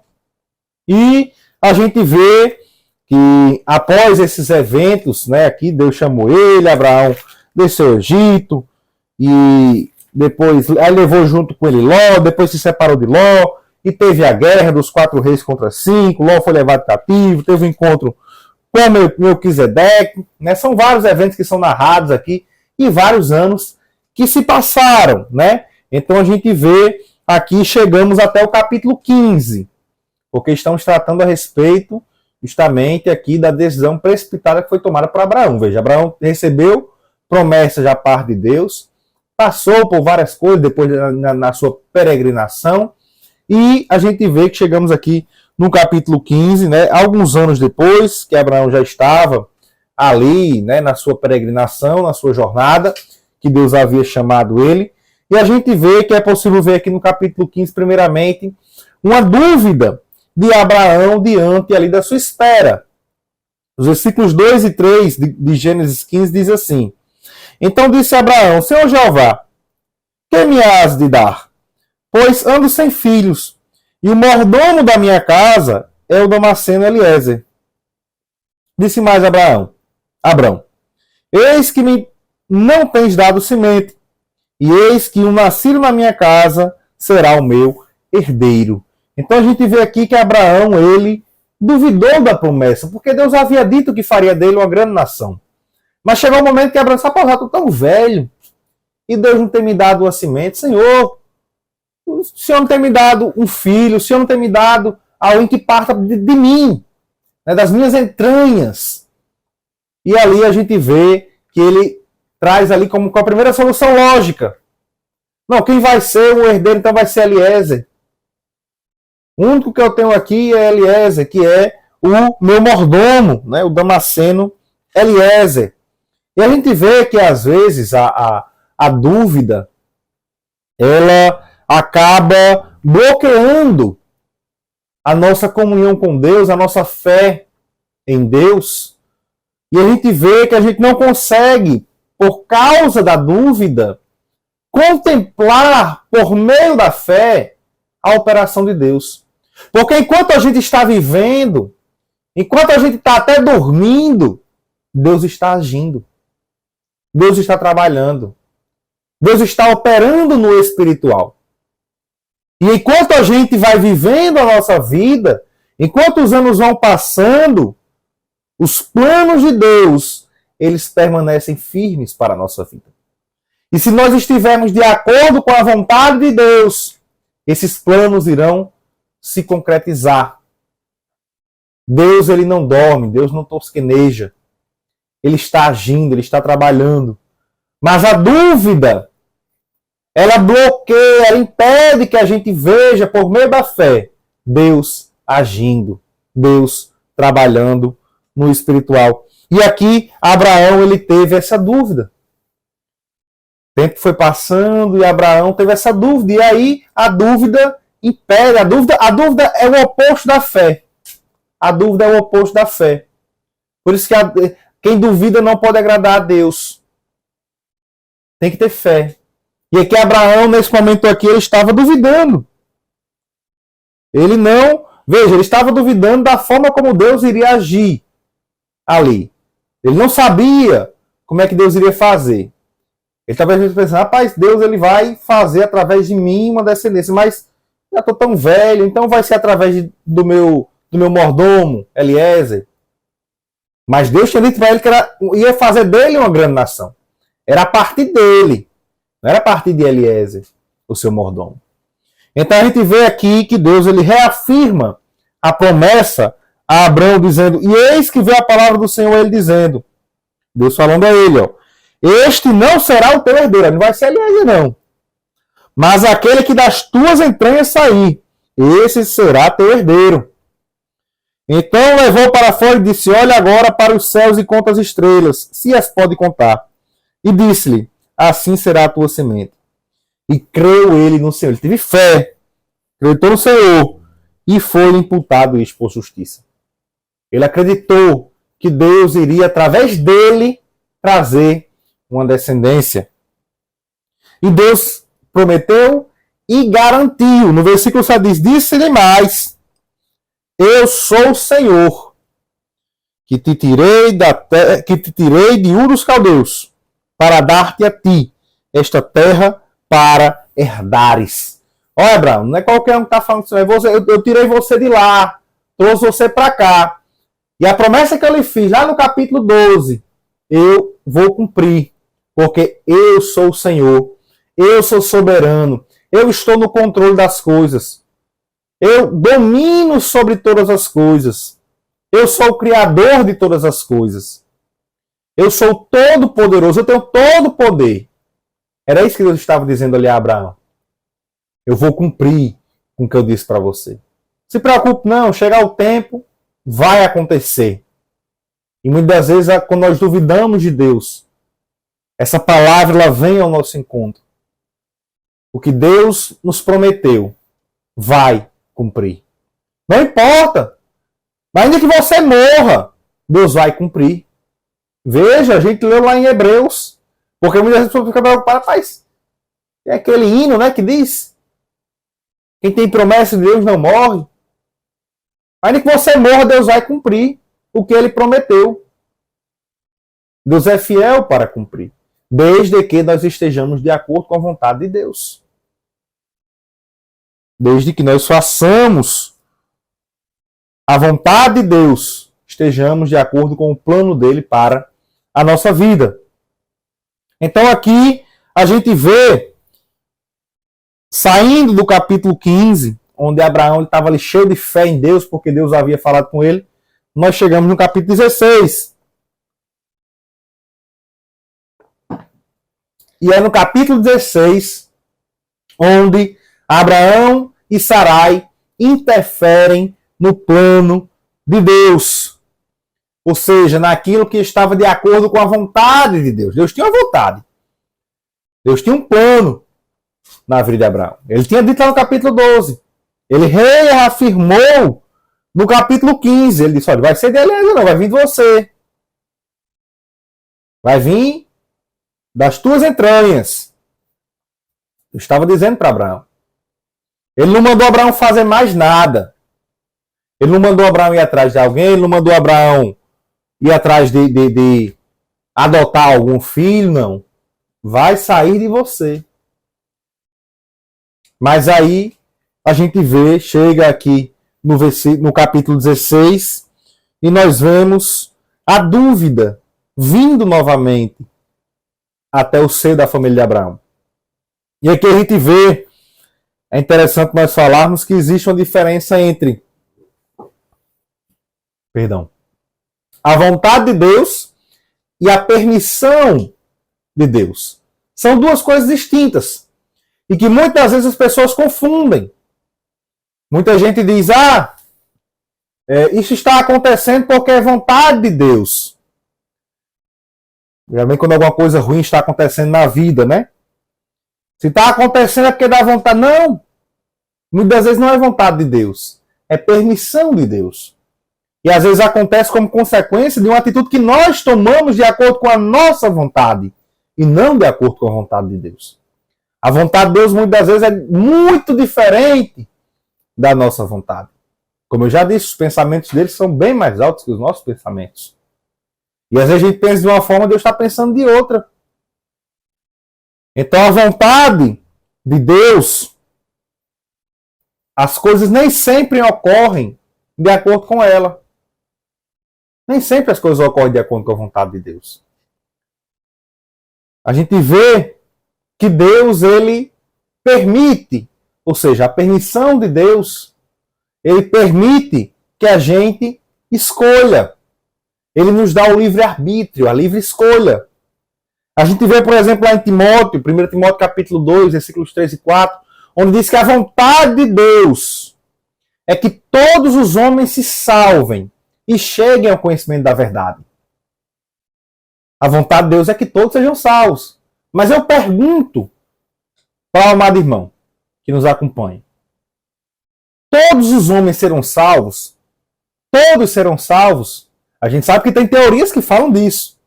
E a gente vê que após esses eventos, né, aqui Deus chamou ele, Abraão desceu ao Egito, e depois aí levou junto com ele Ló, depois se separou de Ló, e teve a guerra dos 4 reis contra 5, Ló foi levado cativo, teve um encontro com Melquisedeque, né? São vários eventos que são narrados aqui, e vários anos que se passaram, né? Então a gente vê aqui, chegamos até o capítulo 15, porque estamos tratando a respeito justamente aqui da decisão precipitada que foi tomada por Abraão. Veja, Abraão recebeu promessas da parte de Deus, passou por várias coisas depois na sua peregrinação, e a gente vê que chegamos aqui no capítulo 15, né, alguns anos depois que Abraão já estava ali, né, na sua peregrinação, na sua jornada, que Deus havia chamado ele, e a gente vê que é possível ver aqui no capítulo 15, primeiramente, uma dúvida de Abraão diante ali da sua espera. Os versículos 2 e 3 de Gênesis 15 diz assim: Então disse Abraão: Senhor Jeová, que me has de dar? Pois ando sem filhos, e o mordomo da minha casa é o Damasceno Eliezer. Disse mais Abraão: eis que me não tens dado semente, e eis que um nascido na minha casa será o meu herdeiro. Então a gente vê aqui que Abraão, ele duvidou da promessa, porque Deus havia dito que faria dele uma grande nação. Mas chegou um momento que Abraão disse: eu estou tão velho, e Deus não tem me dado uma semente. Senhor, o Senhor não tem me dado um filho, o Senhor não tem me dado alguém que parta de mim, né, das minhas entranhas. E ali a gente vê que ele traz ali como a primeira solução lógica. Não, quem vai ser o herdeiro então vai ser Eliezer. O único que eu tenho aqui é Eliezer, que é o meu mordomo, né, o Damasceno Eliezer. E a gente vê que às vezes a dúvida, ela acaba bloqueando a nossa comunhão com Deus, a nossa fé em Deus. E a gente vê que a gente não consegue, por causa da dúvida, contemplar por meio da fé a operação de Deus. Porque enquanto a gente está vivendo, enquanto a gente está até dormindo, Deus está agindo. Deus está trabalhando. Deus está operando no espiritual. E enquanto a gente vai vivendo a nossa vida, enquanto os anos vão passando, os planos de Deus, eles permanecem firmes para a nossa vida. E se nós estivermos de acordo com a vontade de Deus, esses planos irão se concretizar. Deus, ele não dorme, Deus não tosqueneja. Ele está agindo, ele está trabalhando. Mas a dúvida, ela bloqueia, ela impede que a gente veja, por meio da fé, Deus agindo, Deus trabalhando no espiritual. E aqui, Abraão, ele teve essa dúvida. O tempo foi passando e Abraão teve essa dúvida. E aí, a dúvida impede. A dúvida é o oposto da fé. A dúvida é o oposto da fé. Por isso que quem duvida não pode agradar a Deus. Tem que ter fé. E aqui Abraão, nesse momento aqui, ele estava duvidando. Ele não... Veja, ele estava duvidando da forma como Deus iria agir ali. Ele não sabia como é que Deus iria fazer. Ele talvez pensando, rapaz, Deus ele vai fazer através de mim uma descendência, mas já estou tão velho, então vai ser através do meu mordomo, Eliezer. Mas Deus tinha dito para ele que ia fazer dele uma grande nação. Era a partir dele, não era a partir de Eliezer, o seu mordomo. Então a gente vê aqui que Deus ele reafirma a promessa a Abraão dizendo, e eis que veio a palavra do Senhor ele dizendo, Deus falando a ele, ó, este não será o teu herdeiro, não vai ser Eliezer não, mas aquele que das tuas entranhas sair, esse será teu herdeiro. Então levou para fora e disse, olha agora para os céus e conta as estrelas, se as pode contar. E disse-lhe, assim será a tua semente. E creu ele no Senhor. Ele teve fé. Acreditou no Senhor. E foi imputado isso por justiça. Ele acreditou que Deus iria, através dele, trazer uma descendência. E Deus prometeu e garantiu. No versículo 7 diz, disse-lhe mais, eu sou o Senhor, que te tirei de Ur dos Caldeus, para dar-te a ti esta terra para herdares. Olha, Abraão, não é qualquer um que está falando isso. Eu tirei você de lá, trouxe você para cá. E a promessa que eu lhe fiz, lá no capítulo 12, eu vou cumprir. Porque eu sou o Senhor. Eu sou soberano. Eu estou no controle das coisas. Eu domino sobre todas as coisas. Eu sou o Criador de todas as coisas. Eu sou todo poderoso. Eu tenho todo o poder. Era isso que Deus estava dizendo ali a Abraão. Eu vou cumprir com o que eu disse para você. Se preocupe não, chegar o tempo, vai acontecer. E muitas vezes, quando nós duvidamos de Deus, essa palavra ela vem ao nosso encontro. O que Deus nos prometeu, vai cumprir. Não importa. Mas ainda que você morra, Deus vai cumprir. Veja, a gente leu lá em Hebreus. Porque muitas vezes a pessoa fica preocupada, rapaz, é aquele hino, né, que diz, quem tem promessa de Deus não morre. Ainda que você morra, Deus vai cumprir o que ele prometeu. Deus é fiel para cumprir, desde que nós estejamos de acordo com a vontade de Deus. Desde que nós façamos a vontade de Deus, estejamos de acordo com o plano dele para a nossa vida. Então aqui a gente vê, saindo do capítulo 15, onde Abraão estava ali cheio de fé em Deus, porque Deus havia falado com ele, nós chegamos no capítulo 16. E é no capítulo 16, onde Abraão e Sarai interferem no plano de Deus. Ou seja, naquilo que estava de acordo com a vontade de Deus. Deus tinha uma vontade. Deus tinha um plano na vida de Abraão. Ele tinha dito lá no capítulo 12. Ele reafirmou no capítulo 15. Ele disse, olha, vai ser de Eliezer não, vai vir de você. Vai vir das tuas entranhas. Eu estava dizendo para Abraão. Ele não mandou Abraão fazer mais nada. Ele não mandou Abraão ir atrás de alguém. Ele não mandou Abraão ir atrás de adotar algum filho, não. Vai sair de você. Mas aí a gente vê, chega aqui no capítulo 16, e nós vemos a dúvida vindo novamente até o seio da família de Abraão. E aqui a gente vê, é interessante nós falarmos que existe uma diferença entre a vontade de Deus e a permissão de Deus. São duas coisas distintas. E que muitas vezes as pessoas confundem. Muita gente diz, isso está acontecendo porque é vontade de Deus. Geralmente quando alguma coisa ruim está acontecendo na vida, né? Se está acontecendo é porque dá vontade. Não! Muitas vezes não é vontade de Deus, é permissão de Deus. E às vezes acontece como consequência de uma atitude que nós tomamos de acordo com a nossa vontade e não de acordo com a vontade de Deus. A vontade de Deus muitas vezes é muito diferente da nossa vontade. Como eu já disse, os pensamentos dele são bem mais altos que os nossos pensamentos. E às vezes a gente pensa de uma forma, Deus está pensando de outra. Então a vontade de Deus, as coisas nem sempre ocorrem de acordo com ela. Nem sempre as coisas ocorrem de acordo com a vontade de Deus. A gente vê que Deus, ele permite, ou seja, a permissão de Deus, ele permite que a gente escolha. Ele nos dá o livre-arbítrio, a livre escolha. A gente vê, por exemplo, lá em Timóteo, 1 Timóteo capítulo 2, versículos 3 e 4, onde diz que a vontade de Deus é que todos os homens se salvem e cheguem ao conhecimento da verdade. A vontade de Deus é que todos sejam salvos. Mas eu pergunto para o amado irmão que nos acompanha: todos os homens serão salvos? Todos serão salvos? A gente sabe que tem teorias que falam disso.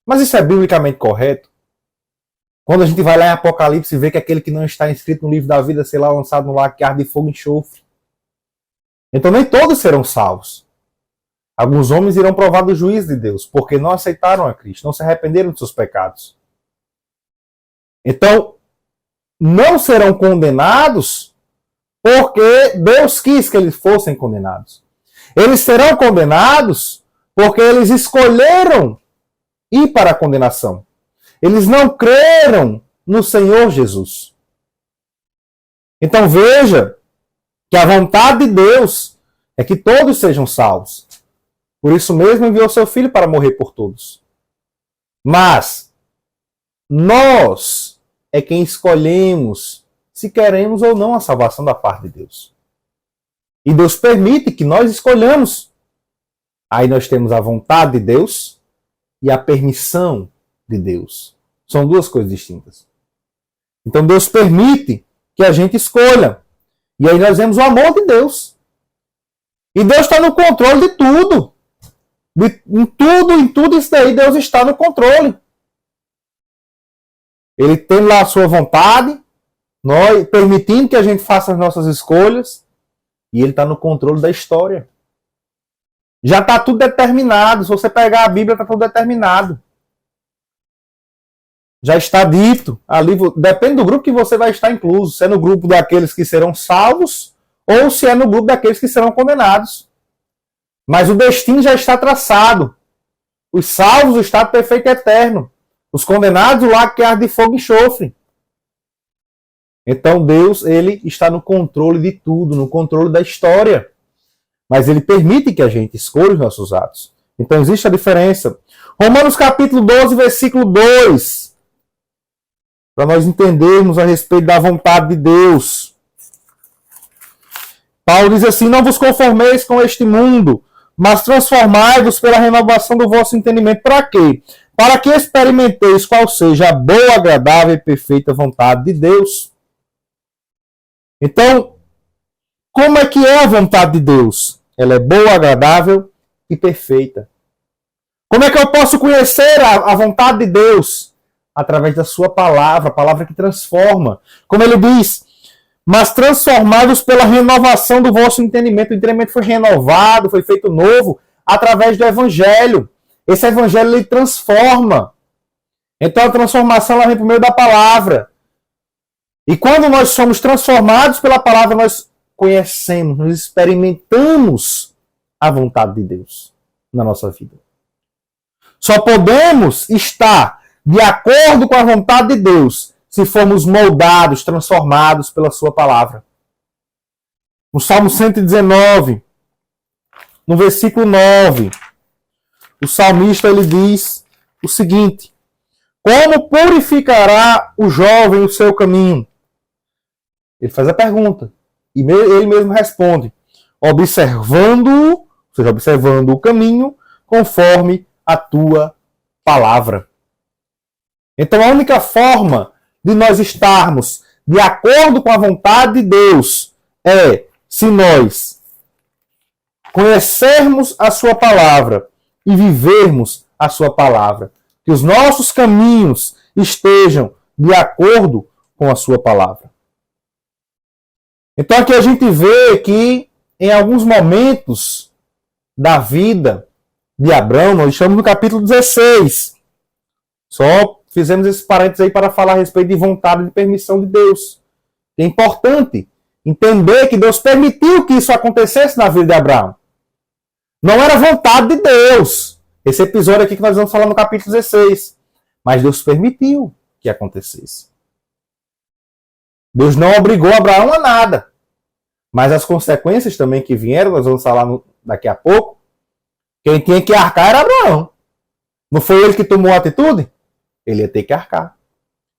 Mas isso é biblicamente correto? Quando a gente vai lá em Apocalipse e vê que aquele que não está inscrito no livro da vida será lançado no lago que arde de fogo e enxofre. Então nem todos serão salvos. Alguns homens irão provar do juízo de Deus, porque não aceitaram a Cristo, não se arrependeram de seus pecados. Então, não serão condenados porque Deus quis que eles fossem condenados. Eles serão condenados porque eles escolheram ir para a condenação. Eles não creram no Senhor Jesus. Então veja que a vontade de Deus é que todos sejam salvos. Por isso mesmo enviou seu Filho para morrer por todos. Mas nós é quem escolhemos se queremos ou não a salvação da parte de Deus. E Deus permite que nós escolhamos. Aí nós temos a vontade de Deus e a permissão de Deus. São duas coisas distintas. Então Deus permite que a gente escolha. E aí nós vemos o amor de Deus. E Deus está no controle de tudo. Em tudo isso daí, Deus está no controle. Ele tem lá a sua vontade, nós permitindo que a gente faça as nossas escolhas, e ele está no controle da história. Já está tudo determinado. Se você pegar a Bíblia, está tudo determinado. Já está dito. Ali, depende do grupo que você vai estar incluso. Se é no grupo daqueles que serão salvos, ou se é no grupo daqueles que serão condenados. Mas o destino já está traçado. Os salvos, o estado perfeito e eterno. Os condenados, o lago que arde de fogo e enxofre. Então Deus, ele está no controle de tudo, no controle da história. Mas ele permite que a gente escolha os nossos atos. Então existe a diferença. Romanos capítulo 12, versículo 2. Para nós entendermos a respeito da vontade de Deus. Paulo diz assim: não vos conformeis com este mundo, mas transformai-vos pela renovação do vosso entendimento. Para quê? Para que experimenteis qual seja a boa, agradável e perfeita vontade de Deus. Então, como é que é a vontade de Deus? Ela é boa, agradável e perfeita. Como é que eu posso conhecer a vontade de Deus? Através da sua palavra, a palavra que transforma. Como ele diz, mas transformai-vos pela renovação do vosso entendimento. O entendimento foi renovado, foi feito novo, através do Evangelho. Esse Evangelho, ele transforma. Então a transformação ela vem por meio da palavra. E quando nós somos transformados pela palavra, nós conhecemos, nós experimentamos a vontade de Deus na nossa vida. Só podemos estar de acordo com a vontade de Deus se formos moldados, transformados pela sua palavra. No Salmo 119, no versículo 9, o salmista ele diz o seguinte: como purificará o jovem o seu caminho? Ele faz a pergunta. E ele mesmo responde: observando-o, ou seja, observando o caminho, conforme a tua palavra. Então a única forma de nós estarmos de acordo com a vontade de Deus se nós conhecermos a sua palavra e vivermos a sua palavra, que os nossos caminhos estejam de acordo com a sua palavra. Então aqui a gente vê que em alguns momentos da vida de Abraão, nós estamos no capítulo 16. Só fizemos esse parênteses aí para falar a respeito de vontade e de permissão de Deus. É importante entender que Deus permitiu que isso acontecesse na vida de Abraão. Não era vontade de Deus. Esse episódio aqui que nós vamos falar no capítulo 16. Mas Deus permitiu que acontecesse. Deus não obrigou Abraão a nada. Mas as consequências também que vieram, nós vamos falar daqui a pouco, quem tinha que arcar era Abraão. Não foi ele que tomou a atitude? Ele ia ter que arcar.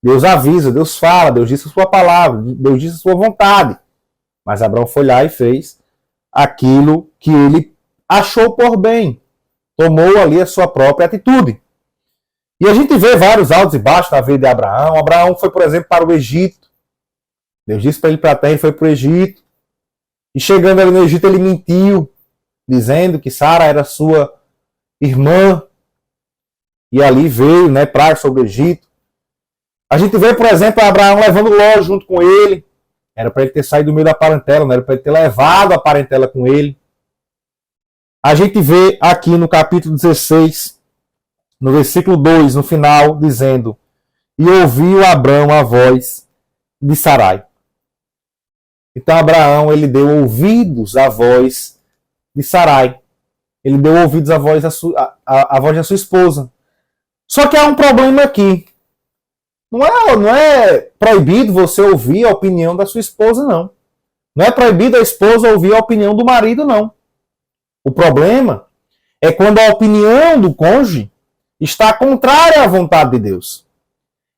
Deus avisa, Deus fala, Deus disse a sua palavra, Deus disse a sua vontade. Mas Abraão foi lá e fez aquilo que ele achou por bem. Tomou ali a sua própria atitude. E a gente vê vários altos e baixos na vida de Abraão. Abraão foi, por exemplo, para o Egito. Deus disse para ele para a terra, ele foi para o Egito. E chegando ali no Egito, ele mentiu, dizendo que Sara era sua irmã. E ali veio, praga sobre o Egito. A gente vê, por exemplo, Abraão levando Ló junto com ele. Era para ele ter saído do meio da parentela, não era para ele ter levado a parentela com ele. A gente vê aqui no capítulo 16, no versículo 2, no final, dizendo: e ouviu Abraão a voz de Sarai. Então Abraão, ele deu ouvidos à voz de Sarai. Ele deu ouvidos à voz da sua esposa. Só que há um problema aqui. Não é proibido você ouvir a opinião da sua esposa, não. Não é proibido a esposa ouvir a opinião do marido, não. O problema é quando a opinião do cônjuge está contrária à vontade de Deus.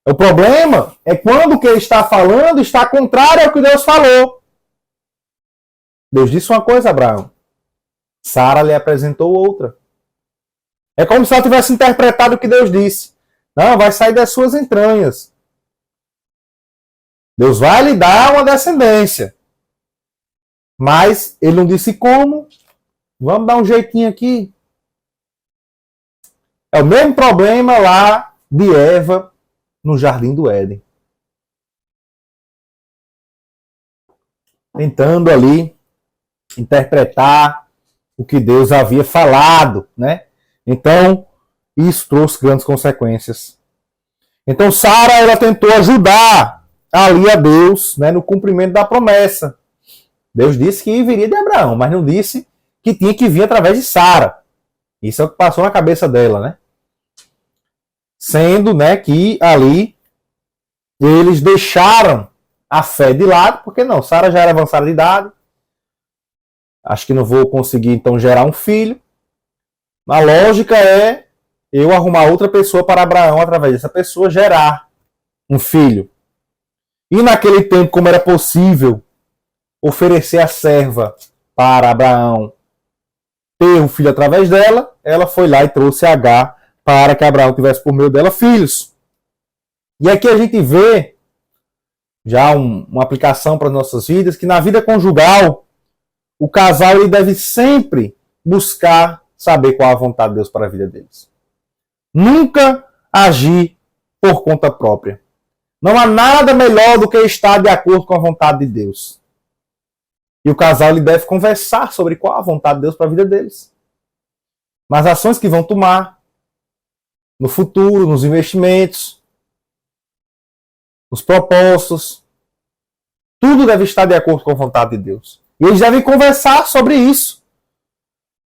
O problema é quando o que ele está falando está contrário ao que Deus falou. Deus disse uma coisa a Abraão. Sara lhe apresentou outra. É como se ela tivesse interpretado o que Deus disse. Não, vai sair das suas entranhas. Deus vai lhe dar uma descendência. Mas ele não disse como. Vamos dar um jeitinho aqui. É o mesmo problema lá de Eva no Jardim do Éden. Tentando ali interpretar o que Deus havia falado, Então, isso trouxe grandes consequências. Então, Sara, ela tentou ajudar ali a Deus, no cumprimento da promessa. Deus disse que viria de Abraão, mas não disse que tinha que vir através de Sara. Isso é o que passou na cabeça dela, Sendo, que ali eles deixaram a fé de lado, porque não, Sara já era avançada de idade. Acho que não vou conseguir, então, gerar um filho. A lógica é eu arrumar outra pessoa para Abraão, através dessa pessoa, gerar um filho. E naquele tempo, como era possível oferecer a serva para Abraão ter um filho através dela, ela foi lá e trouxe Agar para que Abraão tivesse por meio dela filhos. E aqui a gente vê já uma aplicação para as nossas vidas, que na vida conjugal, o casal ele deve sempre buscar saber qual a vontade de Deus para a vida deles. Nunca agir por conta própria. Não há nada melhor do que estar de acordo com a vontade de Deus. E o casal ele deve conversar sobre qual a vontade de Deus para a vida deles. Nas ações que vão tomar, no futuro, nos investimentos, nos propósitos. Tudo deve estar de acordo com a vontade de Deus. E eles devem conversar sobre isso.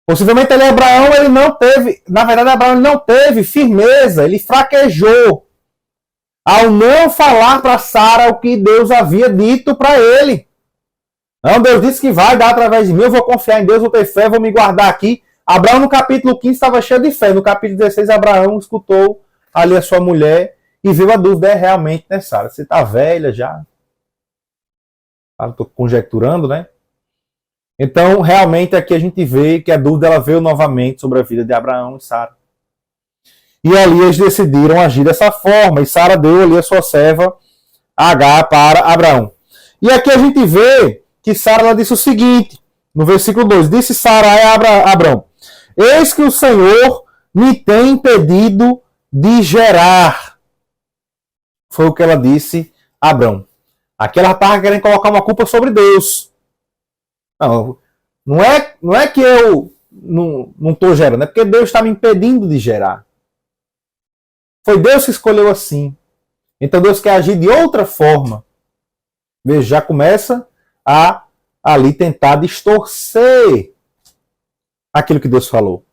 Possivelmente Abraão, ele não teve, na verdade Abraão não teve firmeza, ele fraquejou ao não falar para Sara o que Deus havia dito para ele. Não, Deus disse que vai dar através de mim, eu vou confiar em Deus, vou ter fé, vou me guardar aqui. Abraão no capítulo 15 estava cheio de fé, no capítulo 16 Abraão escutou ali a sua mulher e viu a dúvida, realmente, Sara, você está velha já? Estou conjecturando, Então, realmente, aqui a gente vê que a dúvida ela veio novamente sobre a vida de Abraão e Sara. E ali eles decidiram agir dessa forma. E Sara deu ali a sua serva Agar para Abraão. E aqui a gente vê que Sara disse o seguinte, no versículo 2, disse Sara a Abrão, eis que o Senhor me tem impedido de gerar. Foi o que ela disse a Abrão. Aqui ela estava querendo colocar uma culpa sobre Deus. Não é que eu não estou gerando, é porque Deus está me impedindo de gerar. Foi Deus que escolheu assim. Então Deus quer agir de outra forma. Veja, já começa a ali tentar distorcer aquilo que Deus falou.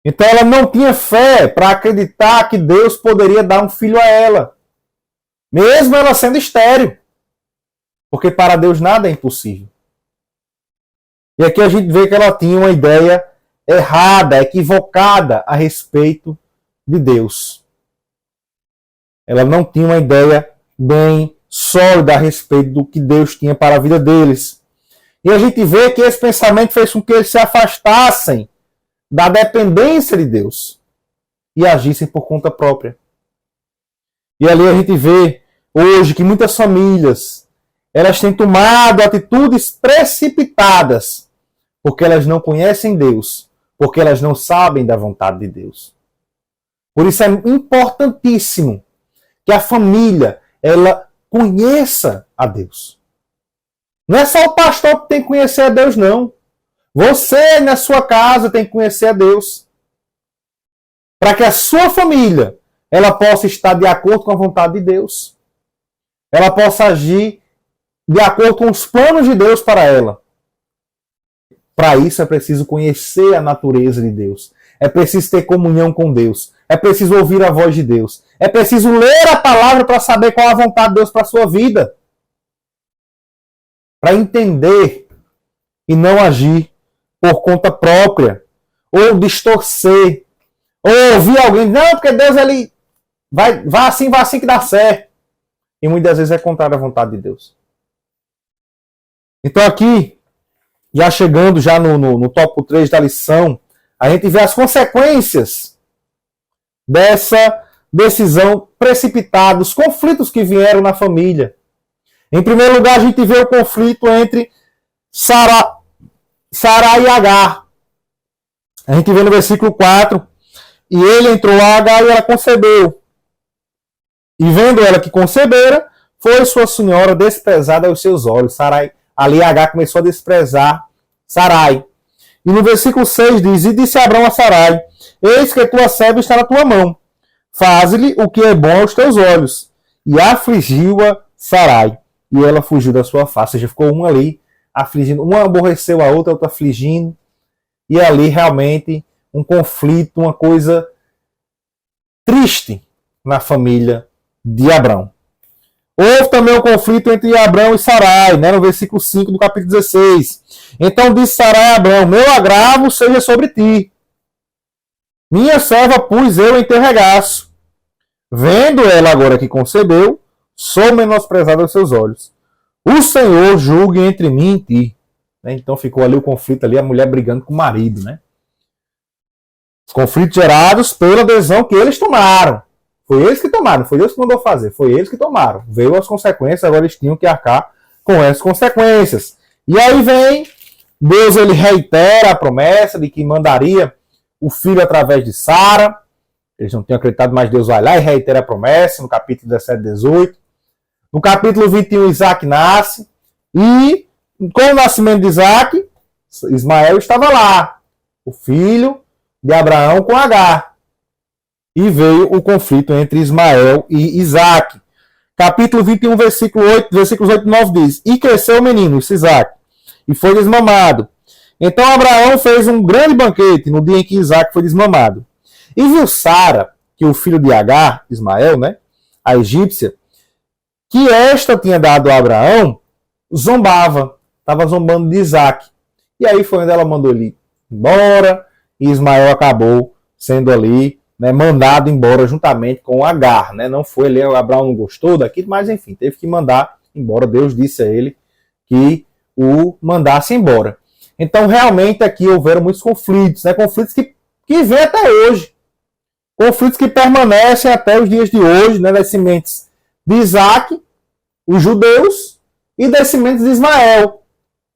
Então ela não tinha fé para acreditar que Deus poderia dar um filho a ela. Mesmo ela sendo estéril. Porque para Deus nada é impossível. E aqui a gente vê que ela tinha uma ideia errada, equivocada a respeito de Deus. Ela não tinha uma ideia bem sólida a respeito do que Deus tinha para a vida deles. E a gente vê que esse pensamento fez com que eles se afastassem da dependência de Deus e agissem por conta própria. E ali a gente vê hoje que muitas famílias elas têm tomado atitudes precipitadas porque elas não conhecem Deus, porque elas não sabem da vontade de Deus. Por isso é importantíssimo que a família ela conheça a Deus. Não é só o pastor que tem que conhecer a Deus, não. Você, na sua casa, tem que conhecer a Deus. Para que a sua família ela possa estar de acordo com a vontade de Deus. Ela possa agir de acordo com os planos de Deus para ela. Para isso é preciso conhecer a natureza de Deus. É preciso ter comunhão com Deus. É preciso ouvir a voz de Deus. É preciso ler a palavra para saber qual a vontade de Deus para a sua vida. Para entender e não agir por conta própria. Ou distorcer. Ou ouvir alguém, não, porque Deus ele vai assim que dá certo. E muitas vezes é contrário à vontade de Deus. Então aqui, já chegando já no tópico 3 da lição, a gente vê as consequências dessa decisão precipitada, os conflitos que vieram na família. Em primeiro lugar, a gente vê o conflito entre Sara e Agar. A gente vê no versículo 4, e ele entrou a Agar e ela concebeu. E vendo ela que concebera, foi sua senhora desprezada aos seus olhos. Sarai, ali Agar começou a desprezar Sarai. E no versículo 6 diz, e disse Abrão a Sarai, eis que tua serva está na tua mão. Faze-lhe o que é bom aos teus olhos. E afligiu-a Sarai. E ela fugiu da sua face. Ou seja, ficou uma ali afligindo. Uma aborreceu a outra afligindo. E ali realmente um conflito, uma coisa triste na família de Abrão. Houve também um conflito entre Abrão e Sarai, né, no versículo 5 do capítulo 16. Então disse Sarai a Abrão, meu agravo seja sobre ti. Minha serva pus eu em teu regaço. Vendo ela agora que concebeu, sou menosprezado aos seus olhos. O Senhor julgue entre mim e ti. Então ficou ali o conflito, ali a mulher brigando com o marido. Né? Os conflitos gerados pela decisão que eles tomaram. Foi eles que tomaram, foi Deus que mandou fazer, foi eles que tomaram. Veio as consequências, agora eles tinham que arcar com essas consequências. E aí vem, Deus ele reitera a promessa de que mandaria o filho através de Sara. Eles não tinham acreditado, mas Deus vai lá e reitera a promessa no capítulo 17 e 18. No capítulo 21, Isaac nasce. E com o nascimento de Isaac, Ismael estava lá. O filho de Abraão com Agar. E veio o conflito entre Ismael e Isaac. Capítulo 21, versículos 8 e 9 diz, e cresceu o menino, Isaac, e foi desmamado. Então Abraão fez um grande banquete no dia em que Isaac foi desmamado. E viu Sara, que o filho de Agar, Ismael, né, a egípcia, que esta tinha dado a Abraão, zombava, estava zombando de Isaac. E aí foi onde ela mandou ele embora, e Ismael acabou sendo ali, né, mandado embora juntamente com Agar. Né? Não foi ali, Abraão não gostou daquilo, mas enfim, teve que mandar embora. Deus disse a ele que o mandasse embora. Então, realmente, aqui houveram muitos conflitos, né? Conflitos que vêm até hoje. Conflitos que permanecem até os dias de hoje, né? Das sementes de Isaac, os judeus, e descendentes de Ismael,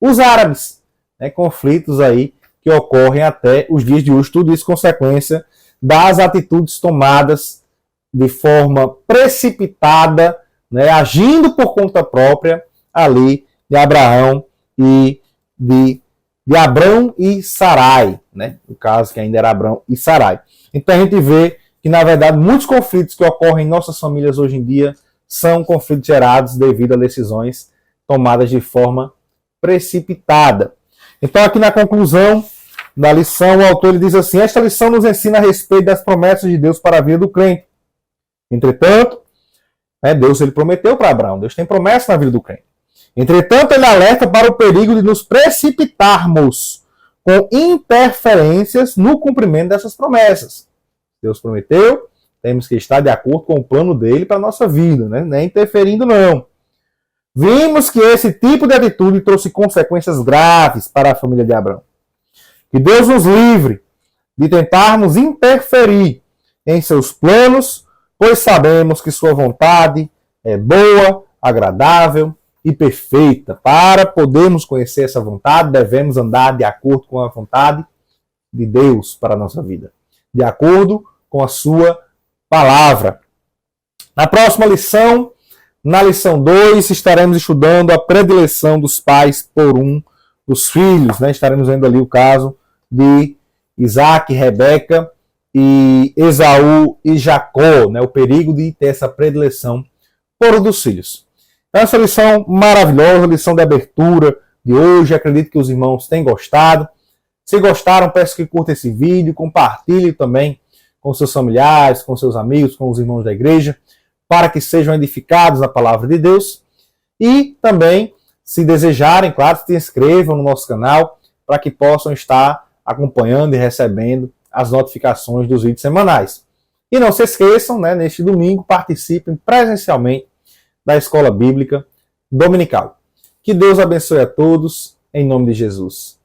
os árabes. Né? Conflitos aí que ocorrem até os dias de hoje, tudo isso consequência das atitudes tomadas de forma precipitada, né? Agindo por conta própria ali de Abraão e de Abrão e Sarai, né? No caso que ainda era Abrão e Sarai. Então a gente vê que, na verdade, muitos conflitos que ocorrem em nossas famílias hoje em dia são conflitos gerados devido a decisões tomadas de forma precipitada. Então, aqui na conclusão da lição, o autor ele diz assim: esta lição nos ensina a respeito das promessas de Deus para a vida do crente. Entretanto, Deus ele prometeu para Abraão, Deus tem promessa na vida do crente. Entretanto, ele alerta para o perigo de nos precipitarmos com interferências no cumprimento dessas promessas. Deus prometeu, temos que estar de acordo com o plano dele para a nossa vida, né? Não é interferindo, não. Vimos que esse tipo de atitude trouxe consequências graves para a família de Abraão. Que Deus nos livre de tentarmos interferir em seus planos, pois sabemos que sua vontade é boa, agradável e perfeita. Para podermos conhecer essa vontade, devemos andar de acordo com a vontade de Deus para a nossa vida, de acordo com a sua palavra. Na próxima lição, na lição 2, estaremos estudando a predileção dos pais por um dos filhos. Né? Estaremos vendo ali o caso de Isaac, Rebeca e Esaú e Jacó, né? O perigo de ter essa predileção por um dos filhos. Então, essa lição maravilhosa, lição de abertura de hoje. Acredito que os irmãos tenham gostado. Se gostaram, peço que curta esse vídeo, compartilhe também com seus familiares, com seus amigos, com os irmãos da igreja, para que sejam edificados na palavra de Deus. E também, se desejarem, claro, se inscrevam no nosso canal, para que possam estar acompanhando e recebendo as notificações dos vídeos semanais. E não se esqueçam, né, neste domingo, participem presencialmente da Escola Bíblica Dominical. Que Deus abençoe a todos, em nome de Jesus.